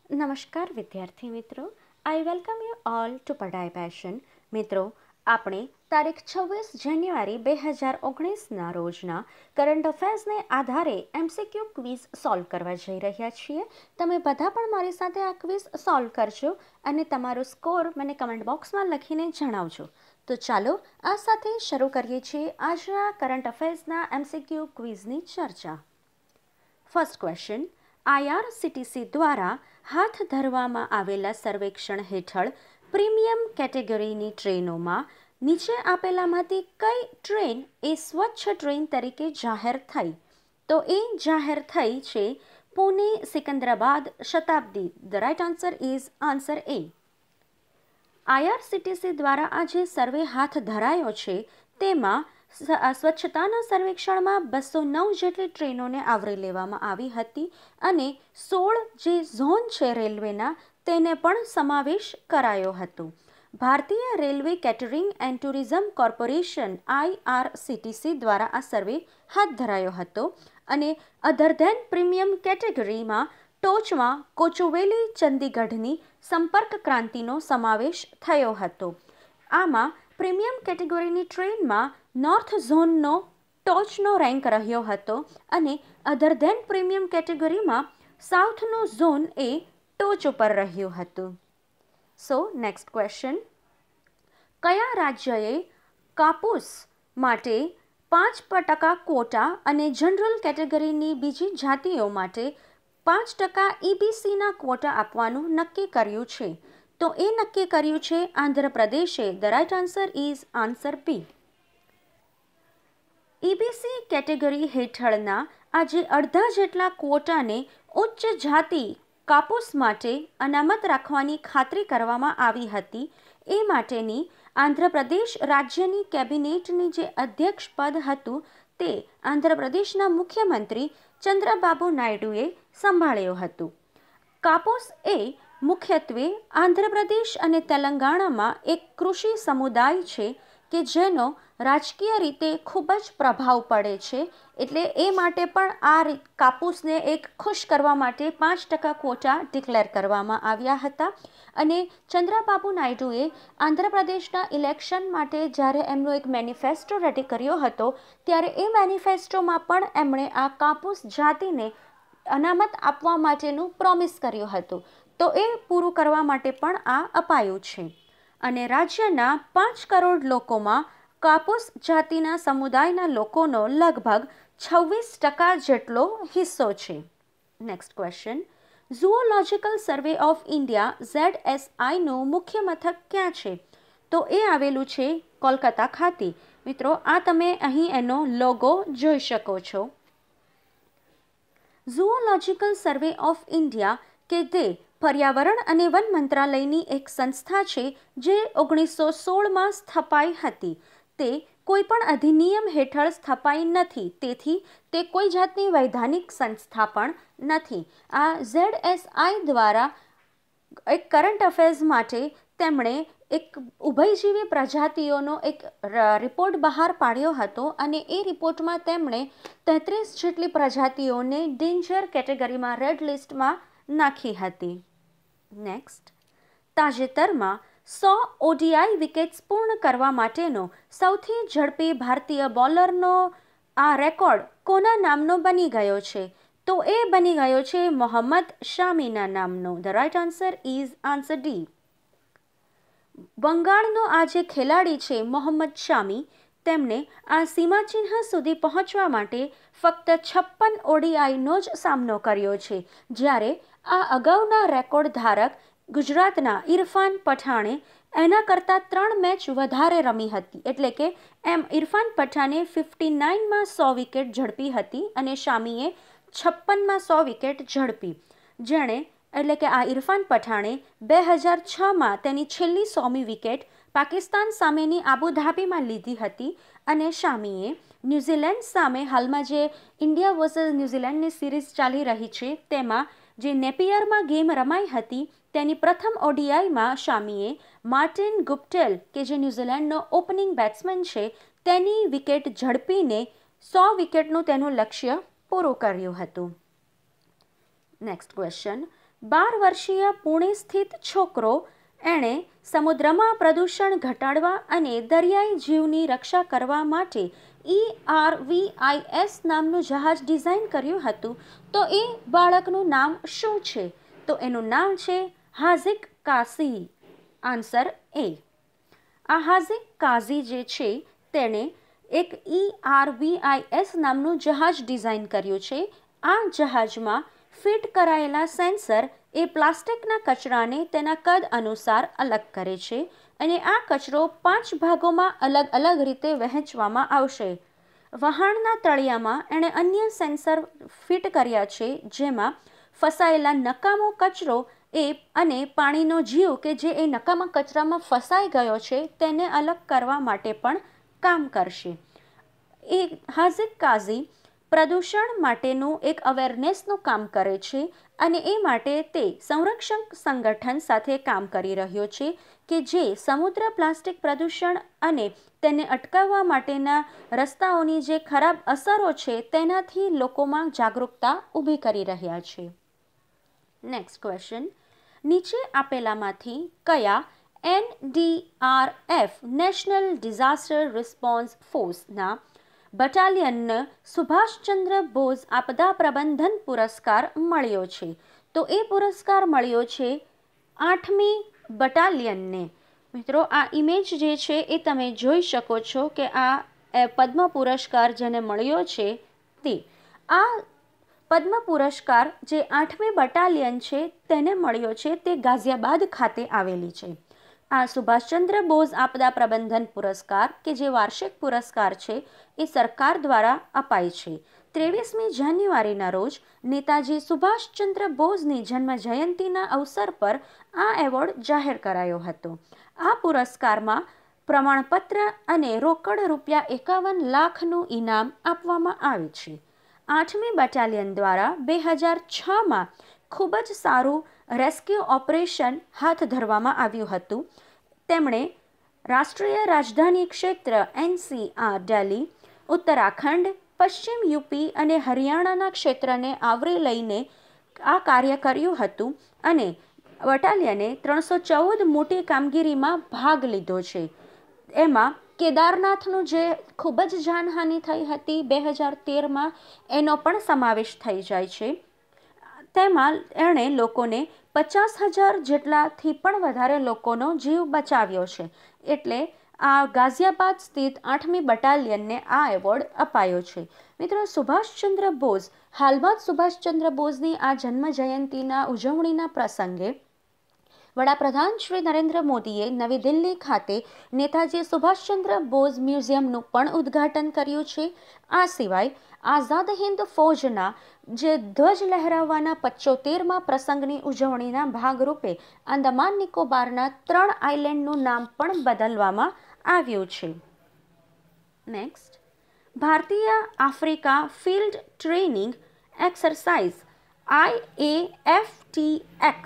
નમસ્કાર વિદ્યાર્થી મિત્રો, I welcome you all to Padhai passion. મિત્રો, આપણે તારીખ 26 જાન્યુઆરી 2019ના રોજના કરંટ અફેર્સને આધારે MCQ ક્વિઝ સોલ્વ કરવા જઈ રહ્યા છીએ. તમે બધા પણ મારી સાથે આ ક્વિઝ સોલ્વ કરજો અને તમારો સ્કોર મને કમેન્ટ બોક્સમાં લખીને જણાવજો. તો ચાલો આ સાથે શરૂ કરીએ છીએ આજના કરંટ અફેર્સના MCQ ક્વિઝની ચર્ચા. ફર્સ્ટ ક્વેશ્ચન, IRCTC દ્વારા હાથ ધરવામાં આવેલા સર્વેક્ષણ હેઠળ પ્રીમિયમ કેટેગરીની ટ્રેનોમાં નીચે આપેલામાંથી કઈ ટ્રેન એ સ્વચ્છ ટ્રેન તરીકે જાહેર થઈ? તો એ જાહેર થઈ છે Pune Secunderabad Shatabdi. The right answer is answer A. IRCTC દ્વારા આ જે સર્વે હાથ ધરાયો છે તેમાં સ્વચ્છતાના સર્વેક્ષણમાં 209 જેટલી ટ્રેનોને આવરી લેવામાં આવી હતી અને 16 જે ઝોન છે રેલવેના તેને પણ સમાવેશ કરાયો હતો. ભારતીય railway catering and tourism corporation IRCTC દ્વારા આ સર્વે હાથ ધરાયો હતો અને અધર ધેન પ્રીમિયમ કેટેગરીમાં ટોચમાં કોચુવેલી ચંદીગઢની સંપર્ક ક્રાંતિનો સમાવેશ થયો હતો. આમાં પ્રીમિયમ કેટેગરીની ટ્રેનમાં નોર્થ ઝોનનો ટોચનો રેન્ક રહ્યો હતો અને અધર ધેન પ્રીમિયમ કેટેગરીમાં સાઉથનો ઝોન એ ટોચ ઉપર રહ્યું હતું. સો નેક્સ્ટ ક્વેશ્ચન, કયા રાજ્યએ કાપૂસ માટે 5% ક્વોટા અને જનરલ કેટેગરીની બીજી જાતિઓ માટે 5% EBCના ક્વોટા આપવાનું નક્કી કર્યું છે? તો એ નક્કી કર્યું છે આંધ્રપ્રદેશે. The right answer is answer B. EBC category હેઠળના આજે અડધા જેટલા ક્વોટાને ઉચ્ચ જાતિ કાપૂસ માટે અનામત રાખવાની ખાતરી કરવામાં આવી હતી. એ માટેની આંધ્રપ્રદેશ રાજ્યની કેબિનેટની જે અધ્યક્ષ પદ હતું તે આંધ્રપ્રદેશના મુખ્યમંત્રી ચંદ્રબાબુ નાયડુએ સંભાળ્યું હતું. કાપૂસ એ મુખ્યત્વે આંધ્રપ્રદેશ અને તેલંગાણામાં એક કૃષિ સમુદાય છે કે જેનો રાજકીય રીતે ખૂબ જ પ્રભાવ પડે છે. એટલે એ માટે પણ આ કાપૂસને એક ખુશ કરવા માટે 5% ક્વોટા ડિક્લેર કરવામાં આવ્યા હતા અને ચંદ્રબાબુ નાયડુએ આંધ્રપ્રદેશના ઇલેક્શન માટે જ્યારે એમનો એક મેનિફેસ્ટો રેડી કર્યો હતો ત્યારે એ મેનિફેસ્ટોમાં પણ એમણે આ કાપૂસ જાતિને અનામત આપવા માટેનું પ્રોમિસ કર્યું હતું. તો એ પૂરું કરવા માટે પણ આ અપાયું છે અને રાજ્યના 5 કરોડ લોકોમાં કાપૂસ જાતિના સમુદાયના લોકોનો લગભગ 26% જેટલો હિસ્સો છે. Next question, zoological survey of India ZSIનું મુખ્ય મથક ક્યાં છે? તો એ આવેલું છે કોલકાતા ખાતે. મિત્રો, આ તમે અહીં એનો લોગો જોઈ શકો છો. ઝૂઓલોજિકલ સર્વે ઓફ ઇન્ડિયા કે તે પર્યાવરણ અને વન મંત્રાલયની એક સંસ્થા છે જે 1916માં સ્થપાઈ હતી. તે કોઈ પણ અધિનિયમ હેઠળ સ્થપાઈ નથી, તેથી તે કોઈ જાતની વૈધાનિક સંસ્થા પણ નથી. આ ZSI દ્વારા એક કરંટ અફેર્સ માટે તેમણે એક ઉભયજીવી પ્રજાતિઓનો એક રિપોર્ટ બહાર પાડ્યો હતો અને એ રિપોર્ટમાં તેમણે 33 જેટલી પ્રજાતિઓને ડેન્જર કેટેગરીમાં રેડ લિસ્ટમાં નાખી હતી. નેક્સ્ટ, તાજેતરમાં 100 ODI વિકેટ્સ પૂર્ણ કરવા માટેનો સૌથી ઝડપી ભારતીય બોલરનો આ રેકોર્ડ કોના નામનો બની ગયો છે? તો એ બની ગયો છે મોહમ્મદ શામીના નામનો. The right answer is answer D. બંગાળનો આ જે ખેલાડી છે મોહમ્મદ શામી, તેમણે આ સીમાચિહ્ન સુધી પહોંચવા માટે ફક્ત 56 ODIનો જ સામનો કર્યો છે, જ્યારે આ અગાઉના રેકોર્ડ ધારક ગુજરાતના ઇરફાન પઠાણે એના કરતાં 3 મેચ વધારે રમી હતી. એટલે કે એમ ઇરફાન પઠાણે 59માં 100 વિકેટ ઝડપી હતી અને શામીએ 56માં 100 વિકેટ ઝડપી. જેણે એટલે કે આ ઇરફાન પઠાણે 2006માં તેની છેલ્લી 100મી વિકેટ પાકિસ્તાન સામેની આબુધાબીમાં લીધી હતી અને શામીએ ન્યૂઝીલેન્ડ સામે હાલમાં જે ઇન્ડિયા વર્સેસ ન્યૂઝીલેન્ડની સિરીઝ ચાલી રહી છે તેમાં જે નેપિયરમાં ગેમ રમાઈ હતી તેની પ્રથમ ODIમાં શામીએ માર્ટિન ગુપ્ટેલ કે જે ન્યૂઝીલેન્ડનો ઓપનિંગ બેટ્સમેન છે તેની વિકેટ ઝડપીને 100 વિકેટનું તેનું લક્ષ્ય પૂરું કર્યું હતું. નેક્સ્ટ ક્વેશ્ચન, 12 વર્ષીય પુણે સ્થિત છોકરો એણે સમુદ્રમાં પ્રદૂષણ ઘટાડવા અને દરિયાઈ જીવની રક્ષા કરવા માટે ERVIS નામનું જહાજ ડિઝાઇન કર્યું હતું. તો એ બાળકનું નામ શું છે? તો એનું નામ છે હાઝિક કાઝી. આન્સર એ. આ હાઝિક કાઝી જે છે તેણે એક ERVIS નામનું જહાજ ડિઝાઇન કર્યું છે. આ જહાજમાં ફિટ કરાયેલા સેન્સર એ પ્લાસ્ટિકના કચરાને તેના કદ અનુસાર અલગ કરે છે અને આ કચરો 5 ભાગોમાં અલગ અલગ રીતે વહેંચવામાં આવશે. વહાણના તળિયામાં એણે અન્ય સેન્સર ફિટ કર્યા છે, જેમાં ફસાયેલા નકામો કચરો અને પાણીનો જીવ કે જે એ નકામા કચરામાં ફસાઈ ગયો છે તેને અલગ કરવા માટે પણ કામ કરશે. એ હાઝિક કાઝી પ્રદૂષણ માટેનું એક અવેરનેસનું કામ કરે છે અને એ માટે તે સંરક્ષણ સંગઠન સાથે કામ કરી રહ્યો છે કે જે સમુદ્ર પ્લાસ્ટિક પ્રદૂષણ અને તેને અટકાવવા માટેના રસ્તાઓની જે ખરાબ અસરો છે તેનાથી લોકોમાં જાગૃતતા ઊભી કરી રહ્યા છે. Next question. નીચે આપેલામાંથી કયા NDRF નેશનલ ડિઝાસ્ટર રિસ્પોન્સ ફોર્સના બટાલિયનને સુભાષચંદ્ર બોઝ આપદા પ્રબંધન પુરસ્કાર મળ્યો છે? તો એ પુરસ્કાર મળ્યો છે 8મી બટાલિયનને. મિત્રો, આ ઇમેજ જે છે એ તમે જોઈ શકો છો કે આ પદ્મ પુરસ્કાર જેને મળ્યો છે તે આ પદ્મ પુરસ્કાર જે 8મી બટાલિયન છે તેને મળ્યો છે તે ગાઝિયાબાદ ખાતે આવેલી છે. આ સુભાષચંદ્ર બોઝ આપદા પ્રબંધન પુરસ્કાર કે જે વાર્ષિક પુરસ્કાર છે એ સરકાર દ્વારા અપાય છે. 23મી જાન્યુઆરીના રોજ નેતાજી સુભાષચંદ્ર બોઝની જન્મ જયંતિના અવસર પર આ એવોર્ડ જાહેર કરાયો હતો. આ પુરસ્કારમાં પ્રમાણપત્ર અને રોકડ ₹51 લાખનું ઇનામ આપવામાં આવે છે. 8મી બટાલિયન દ્વારા 2006માં ખૂબ જ સારું રેસ્ક્યુ ઓપરેશન હાથ ધરવામાં આવ્યું હતું. તેમણે રાષ્ટ્રીય રાજધાની ક્ષેત્ર NCR દિલ્હી, ઉત્તરાખંડ, પશ્ચિમ યુપી અને હરિયાણાના ક્ષેત્રને આવરી લઈને આ કાર્ય કર્યું હતું અને બટાલિયને 314 મોટી કામગીરીમાં ભાગ લીધો છે. એમાં કેદારનાથનું જે ખૂબ જ જાનહાનિ થઈ હતી 2013માં એનો પણ સમાવેશ થઈ જાય છે. તેમાં એણે લોકોને 50,000 જેટલાથી પણ વધારે લોકોનો જીવ બચાવ્યો છે. એટલે આ ગાઝિયાબાદ સ્થિત 8મી બટાલિયનને આ એવોર્ડ અપાયો છે. મિત્રો, સુભાષચંદ્ર બોઝ હાલમાં જ સુભાષચંદ્ર બોઝની આ જન્મ જયંતિના ઉજવણીના પ્રસંગે વડાપ્રધાન શ્રી નરેન્દ્ર મોદીએ નવી દિલ્હી ખાતે નેતાજી સુભાષચંદ્ર બોઝ મ્યુઝિયમનું પણ ઉદ્ઘાટન કર્યું છે. આ સિવાય આઝાદ હિન્દ ફૌજના જે ધ્વજ લહેરાવવાના 75મા પ્રસંગની ઉજવણીના ભાગરૂપે આંદામાન નિકોબારના 3 આઇલેન્ડનું નામ પણ બદલવામાં આવ્યું છે. નેક્સ્ટ. ભારતીય Africa field training exercise IAFTX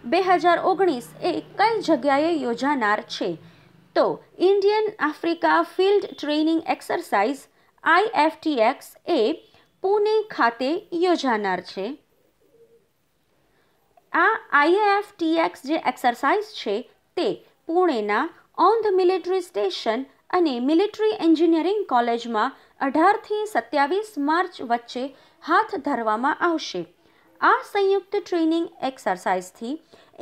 2019 એ કઈ જગ્યાએ યોજાનાર છે? તો Indian Africa field training exercise IFTX એ પુણે ખાતે યોજાનાર છે. આ IAFTX જે એક્સરસાઇઝ છે તે પુણેના ઓંધ મિલિટરી સ્ટેશન અને મિલિટરી એન્જિનિયરિંગ કોલેજમાં 18થી 27 માર્ચ વચ્ચે હાથ ધરવામાં આવશે. આ સંયુક્ત ટ્રેનિંગ એક્સરસાઇઝથી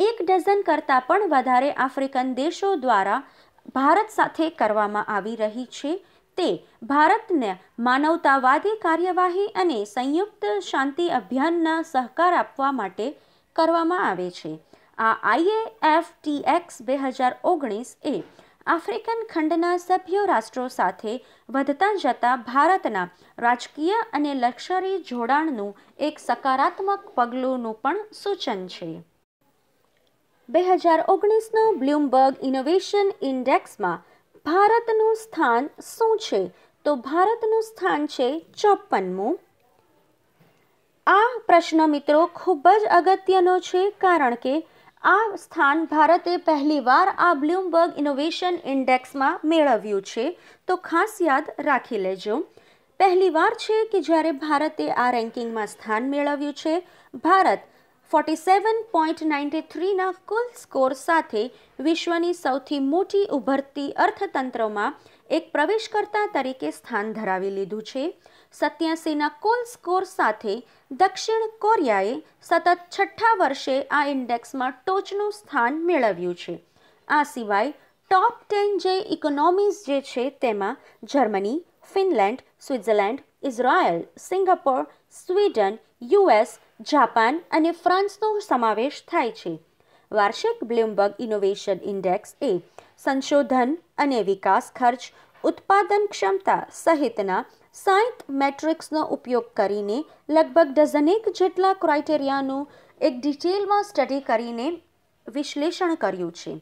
1 ડઝન કરતાં પણ વધારે આફ્રિકન દેશો દ્વારા ભારત સાથે કરવામાં આવી રહી છે. તે ભારતને માનવતાવાદી કાર્યવાહી અને સંયુક્ત શાંતિ અભિયાનના સહકાર આપવા માટે કરવામાં આવે છે. આ IAFTX 2019 એ આફ્રિકન ખંડના સભ્ય રાષ્ટ્રો સાથે વધતા જતા ભારતના રાજકીય અને લશ્કરી જોડાણનું એક સકારાત્મક પગલુંનું પણ સૂચન છે. 2019નો બ્લૂમબર્ગ ઇનોવેશન ઇન્ડેક્સમાં ભારતનું સ્થાન શું છે? તો ભારતનું સ્થાન છે 54મું. આ પ્રશ્ન મિત્રો ખૂબ જ અગત્યનો છે, કારણ કે આ સ્થાન ભારતે પહેલીવાર આ બ્લૂમબર્ગ ઇનોવેશન ઇન્ડેક્સમાં મેળવ્યું છે. તો ખાસ યાદ રાખી લેજો. પહેલીવાર છે કે જ્યારે ભારતે આ રેન્કિંગમાં સ્થાન મેળવ્યું છે. ભારત 47.93ના કુલ સ્કોર સાથે વિશ્વની સૌથી મોટી ઉભરતી અર્થતંત્રોમાં એક પ્રવેશકર્તા તરીકે સ્થાન ધરાવી લીધું છે. 87ના કુલ સ્કોર સાથે દક્ષિણ કોરિયાએ સતત છઠ્ઠા વર્ષે આ ઇન્ડેક્સમાં ટોચનું સ્થાન મેળવ્યું છે. આ સિવાય ટોપ 10 જે ઇકોનોમીઝ જે છે તેમાં Germany, Finland, Switzerland, Israel, Singapore, Sweden, US, Japan અને ફ્રાન્સનો સમાવેશ થાય છે. વાર્ષિક બ્લૂમબર્ગ ઇનોવેશન ઇન્ડેક્સ એ સંશોધન અને વિકાસ ખર્ચ, ઉત્પાદન ક્ષમતા સહિતના 60 મેટ્રિક્સનો ઉપયોગ કરીને લગભગ ડઝનેક જેટલા ક્રાઇટેરિયાનું એક ડિટેલમાં સ્ટડી કરીને વિશ્લેષણ કર્યું છે.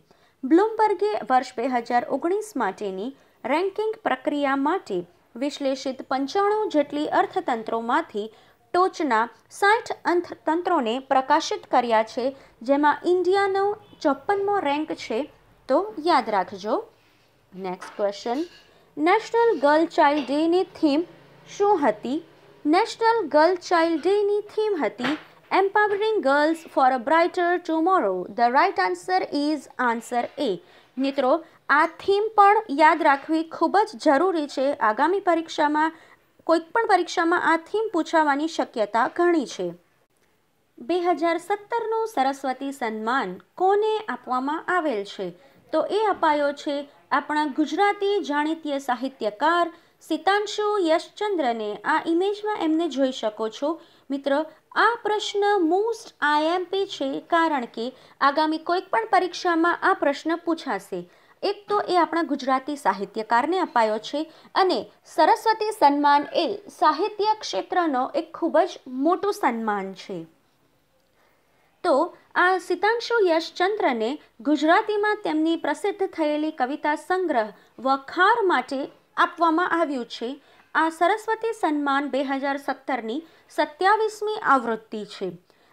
બ્લૂમબર્ગે વર્ષ 2019 માટેની રેન્કિંગ પ્રક્રિયા માટે વિશ્લેષિત 95 જેટલી અર્થતંત્રોમાંથી ટોચના 60 અર્થતંત્રોને પ્રકાશિત કર્યા છે, જેમાં ઇન્ડિયાનો 54મો રેન્ક છે. તો યાદ રાખજો. Next question, national girl child ડેની થીમ શું હતી? નેશનલ ગર્લ ચાઇલ્ડ ડેની થીમ હતી empowering girls for a brighter tomorrow. The right answer is answer A. મિત્રો, આ થીમ પણ યાદ રાખવી ખૂબ જ જરૂરી છે. આગામી પરીક્ષામાં કોઈપણ પરીક્ષામાં આ થીમ પૂછાવાની શક્યતા ઘણી છે. 2017નું સરસ્વતી સન્માન કોને આપવામાં આવેલ છે? તો એ અપાયો છે આપણા ગુજરાતી જાણીતીય સાહિત્યકાર સિતાંશુ યશચંદ્રને. આ ઇમેજમાં એમને જોઈ શકો છો. મિત્રો, આ પ્રશ્ન મોસ્ટ આઈએમપી છે, કારણ કે આગામી કોઈપણ પરીક્ષામાં આ પ્રશ્ન પૂછાશે. એક તો એ આપણા ગુજરાતી સાહિત્યકારને અપાયો છે અને સરસ્વતી સન્માન એ સાહિત્ય ક્ષેત્રનો એક ખૂબ જ મોટું સન્માન છે. તો આ સિતાંશુ યશચંદ્રને ગુજરાતીમાં તેમની પ્રસિદ્ધ થયેલી કવિતા સંગ્રહ વખાર માટે આપવામાં આવ્યું છે. આ સરસ્વતી સન્માન 2017ની 27મી આવૃત્તિ છે.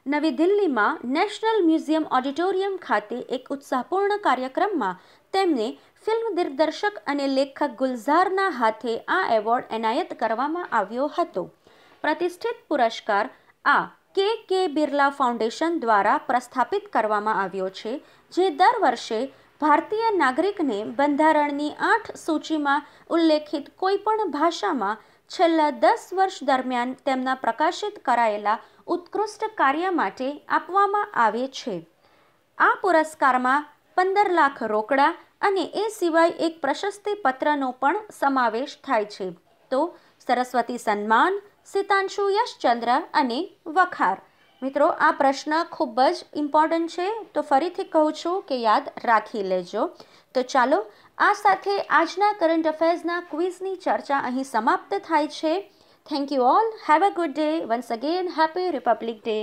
નવી દિલ્હીમાં નેશનલ મ્યુઝિયમ ઓડિટોરિયમ ખાતે એક ઉત્સાહપૂર્ણ કાર્યક્રમમાં તેમને ફિલ્મ દિગ્દર્શક અને લેખક ગુલઝારના હાથે આ એવોર્ડ એનાયત કરવામાં આવ્યો હતો. પ્રતિષ્ઠિત પુરસ્કાર આ કે બિરલા ફાઉન્ડેશન દ્વારા પ્રસ્થાપિત કરવામાં આવ્યો છે, જે દર વર્ષે ભારતીય નાગરિકને બંધારણની 8 સૂચિમાં ઉલ્લેખિત કોઈપણ ભાષામાં છેલ્લા 10 વર્ષ દરમિયાન તેમના પ્રકાશિત કરાયેલા ઉત્કૃષ્ટ કાર્ય માટે આપવામાં આવે છે. આ પુરસ્કારમાં 15 લાખ રોકડા અને એ સિવાય એક પ્રશસ્તિ પત્રનો પણ સમાવેશ થાય છે. તો સરસ્વતી સન્માન, સિતાંશુ યશચંદ્ર અને વખાર. મિત્રો, આ પ્રશ્ન ખૂબ જ ઇમ્પોર્ટન્ટ છે, તો ફરીથી કહું છું કે યાદ રાખી લેજો. તો ચાલો, આ સાથે આજના કરંટ અફેર્સના ક્વિઝની ચર્ચા અહીં સમાપ્ત થાય છે. Thank you all. Have a good day. Once again happy Republic day.